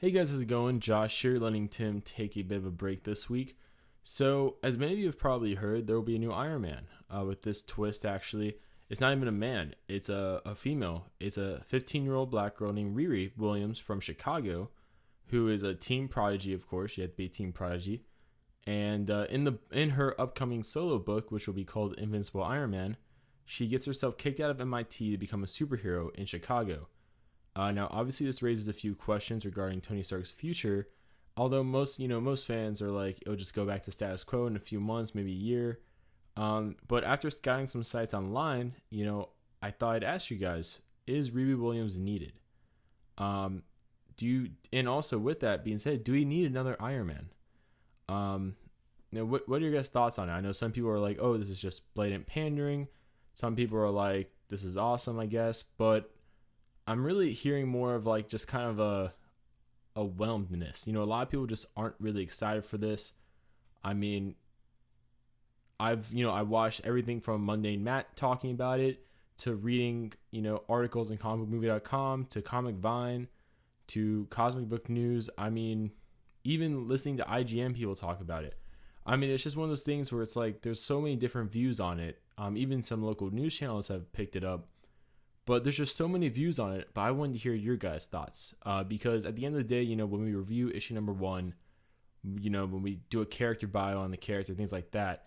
Hey guys, how's it going? Josh here, letting Tim take a bit of a break this week. So, as many of you have probably heard, there will be a new Iron Man. With this twist, actually, it's not even a man, it's a female. It's a 15-year-old black girl named Riri Williams from Chicago, who is a teen prodigy, of course. She had to be a teen prodigy. And in her upcoming solo book, which will be called Invincible Iron Man, she gets herself kicked out of MIT to become a superhero in Chicago. Now, obviously, this raises a few questions regarding Tony Stark's future. Although most fans are like, it'll just go back to status quo in a few months, maybe a year. But after scouting some sites online, I thought I'd ask you guys: is Riri Williams needed? And also with that being said, do we need another Iron Man? What are your guys' thoughts on it? I know some people are like, oh, this is just blatant pandering. Some people are like, this is awesome, I guess, but I'm really hearing more of like just kind of a whelmedness. A lot of people just aren't really excited for this. I mean, I watched everything from Mundane Matt talking about it to reading, articles in comicbookmovie.com to Comic Vine to Cosmic Book News. I mean, even listening to IGN people talk about it. I mean, it's just one of those things where it's like there's so many different views on it. Even some local news channels have picked it up. But there's just so many views on it. But I wanted to hear your guys' thoughts. Because at the end of the day, when we review issue number 1, when we do a character bio on the character, things like that,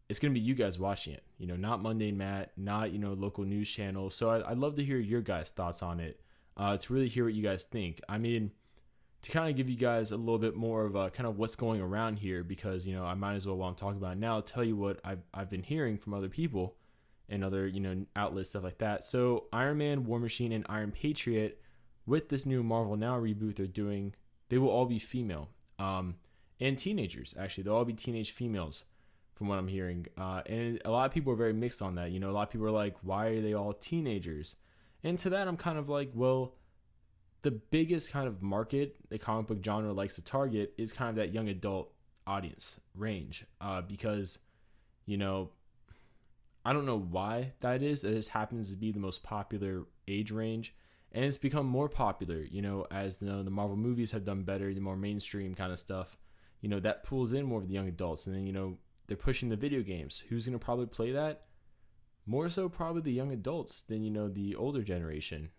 it's going to be you guys watching it. Not Mundane Matt, not, local news channels. So I'd love to hear your guys' thoughts on it. To really hear what you guys think. I mean, to kind of give you guys a little bit more of a kind of what's going around here. Because, I might as well, while I'm talking about it now, tell you what I've been hearing from other people and other outlets, stuff like that. So Iron Man, War Machine, and Iron Patriot, with this new Marvel Now reboot they're doing, they will all be female, and teenagers. Actually, they'll all be teenage females, from what I'm hearing. And a lot of people are very mixed on that. A lot of people are like, why are they all teenagers? And to that, I'm kind of like, well, the biggest kind of market the comic book genre likes to target is kind of that young adult audience range, because I don't know why that is. It just happens to be the most popular age range. And it's become more popular, as the Marvel movies have done better, the more mainstream kind of stuff, that pulls in more of the young adults. And then, they're pushing the video games. Who's going to probably play that? More so probably the young adults than, the older generation,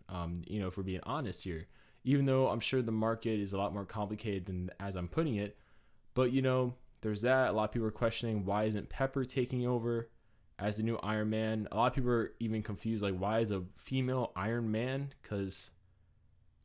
if we're being honest here. Even though I'm sure the market is a lot more complicated than as I'm putting it. But, there's that. A lot of people are questioning, why isn't Pepper taking over as the new Iron Man? A lot of people are even confused, like, why is a female Iron Man? Because,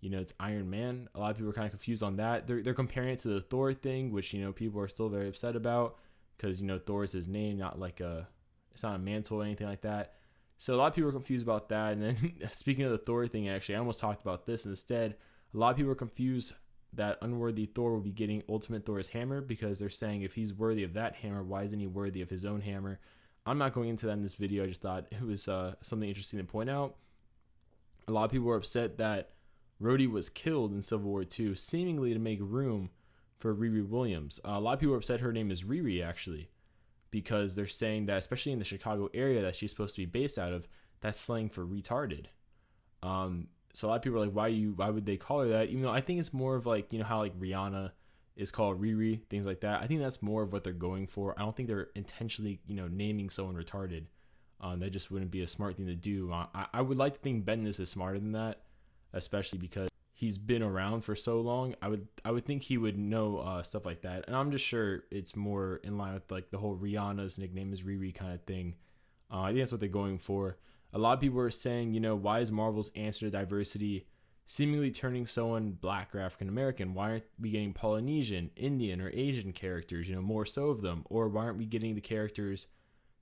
it's Iron Man. A lot of people are kind of confused on that. They're comparing it to the Thor thing, which, people are still very upset about. Because, Thor is his name, not like it's not a mantle or anything like that. So a lot of people are confused about that. And then speaking of the Thor thing, actually, I almost talked about this instead. A lot of people are confused that unworthy Thor will be getting Ultimate Thor's hammer, because they're saying if he's worthy of that hammer, why isn't he worthy of his own hammer? I'm not going into that in this video. I just thought it was something interesting to point out. A lot of people are upset that Rhodey was killed in Civil War II, seemingly to make room for Riri Williams. A lot of people are upset her name is Riri, actually, because they're saying that, especially in the Chicago area that she's supposed to be based out of, that's slang for retarded. So a lot of people are like, why would they call her that? Even though I think it's more of like, how like Rihanna is called Riri, things like that. I think that's more of what they're going for. I don't think they're intentionally, naming someone retarded. That just wouldn't be a smart thing to do. I would like to think Bendis is smarter than that, especially because he's been around for so long. I would think he would know stuff like that. And I'm just sure it's more in line with like the whole Rihanna's nickname is Riri kind of thing. I think that's what they're going for. A lot of people are saying, why is Marvel's answer to diversity seemingly turning someone black or African American? Why aren't we getting Polynesian, Indian, or Asian characters, more so of them? Or why aren't we getting the characters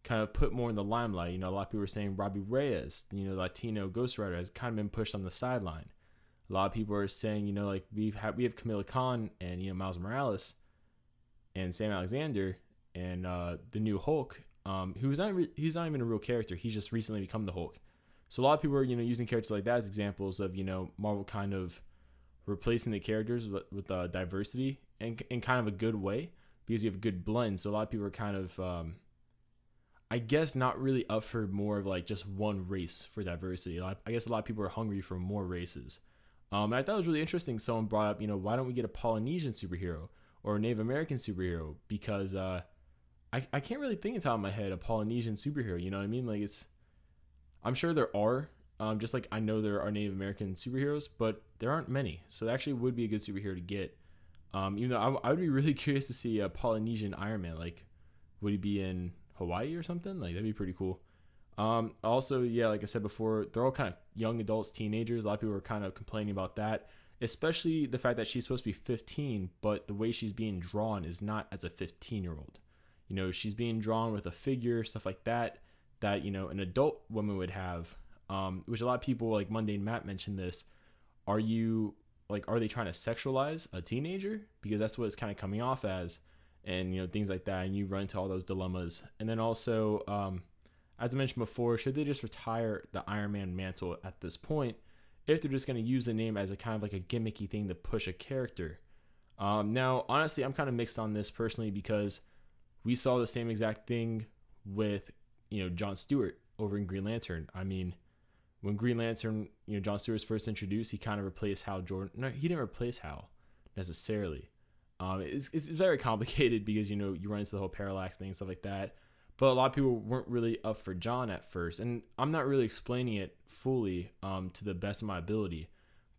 kind of put more in the limelight? A lot of people are saying Robbie Reyes, Latino Ghost Rider, has kind of been pushed on the sideline. A lot of people are saying, like we have Kamala Khan and Miles Morales and Sam Alexander and the new Hulk, he's not even a real character. He's just recently become the Hulk. So a lot of people are using characters like that as examples of Marvel kind of replacing the characters with diversity and in kind of a good way, because you have a good blend. So a lot of people are kind of I guess not really up for more of like just one race for diversity. I guess a lot of people are hungry for more races. And I thought it was really interesting. Someone brought up, why don't we get a Polynesian superhero or a Native American superhero? Because I can't really think on top of my head a Polynesian superhero. You know what I mean? Like I'm sure there are. Just like I know there are Native American superheroes, but there aren't many. So it actually would be a good superhero to get. Even though I would be really curious to see a Polynesian Iron Man. Like, would he be in Hawaii or something? Like, that'd be pretty cool. Also, yeah, like I said before, they're all kind of young adults, teenagers. A lot of people are kind of complaining about that, especially the fact that she's supposed to be 15, but the way she's being drawn is not as a 15-year-old. She's being drawn with a figure, stuff like that, an adult woman would have, which a lot of people, like Mundane Matt mentioned this. Are they trying to sexualize a teenager? Because that's what it's kind of coming off as, and, things like that, and you run into all those dilemmas. And then also, as I mentioned before, should they just retire the Iron Man mantle at this point if they're just going to use the name as a kind of like a gimmicky thing to push a character? Now, honestly, I'm kind of mixed on this personally because we saw the same exact thing with, John Stewart over in Green Lantern. I mean, when Green Lantern, John Stewart was first introduced, he kind of replaced Hal Jordan. No, he didn't replace Hal necessarily. It's very complicated because, you run into the whole parallax thing and stuff like that. But a lot of people weren't really up for John at first. And I'm not really explaining it fully to the best of my ability.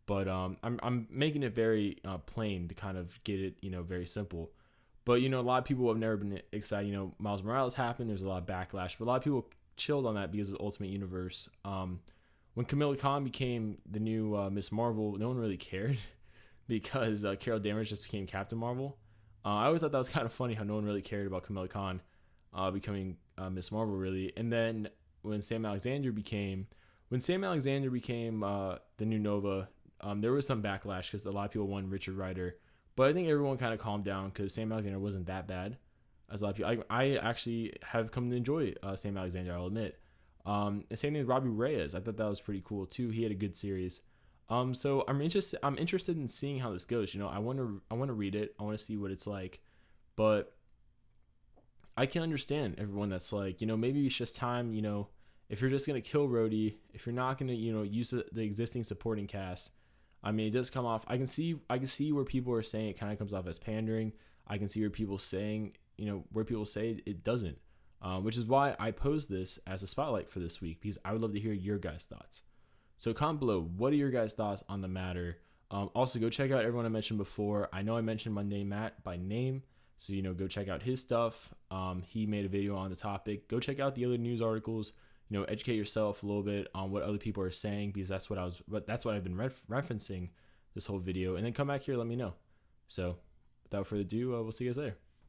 But I'm making it very plain to kind of get it, very simple. But, a lot of people have never been excited. Miles Morales happened. There's a lot of backlash. But a lot of people chilled on that because of Ultimate Universe. When Kamala Khan became the new Miss Marvel, no one really cared because Carol Danvers just became Captain Marvel. I always thought that was kind of funny how no one really cared about Kamala Khan becoming Miss Marvel, really. And then when Sam Alexander became the new Nova, there was some backlash because a lot of people wanted Richard Rider. But I think everyone kind of calmed down because Sam Alexander wasn't that bad. As a lot of people, I actually have come to enjoy Sam Alexander, I'll admit. And same thing with Robbie Reyes. I thought that was pretty cool too. He had a good series. So I'm interested in seeing how this goes. I want to read it. I want to see what it's like. But I can understand everyone that's like, maybe it's just time, if you're just going to kill Rhodey, if you're not going to, use the existing supporting cast. I mean, it does come off. I can see where people are saying it kind of comes off as pandering. I can see where people saying, where people say it doesn't, which is why I posed this as a spotlight for this week, because I would love to hear your guys' thoughts. So comment below, what are your guys' thoughts on the matter? Also, go check out everyone I mentioned before. I know I mentioned Mundane Matt by name, so, go check out his stuff. He made a video on the topic. Go check out the other news articles. Educate yourself a little bit on what other people are saying, because that's what I've been referencing this whole video. And then come back here, let me know. So, without further ado, we'll see you guys later.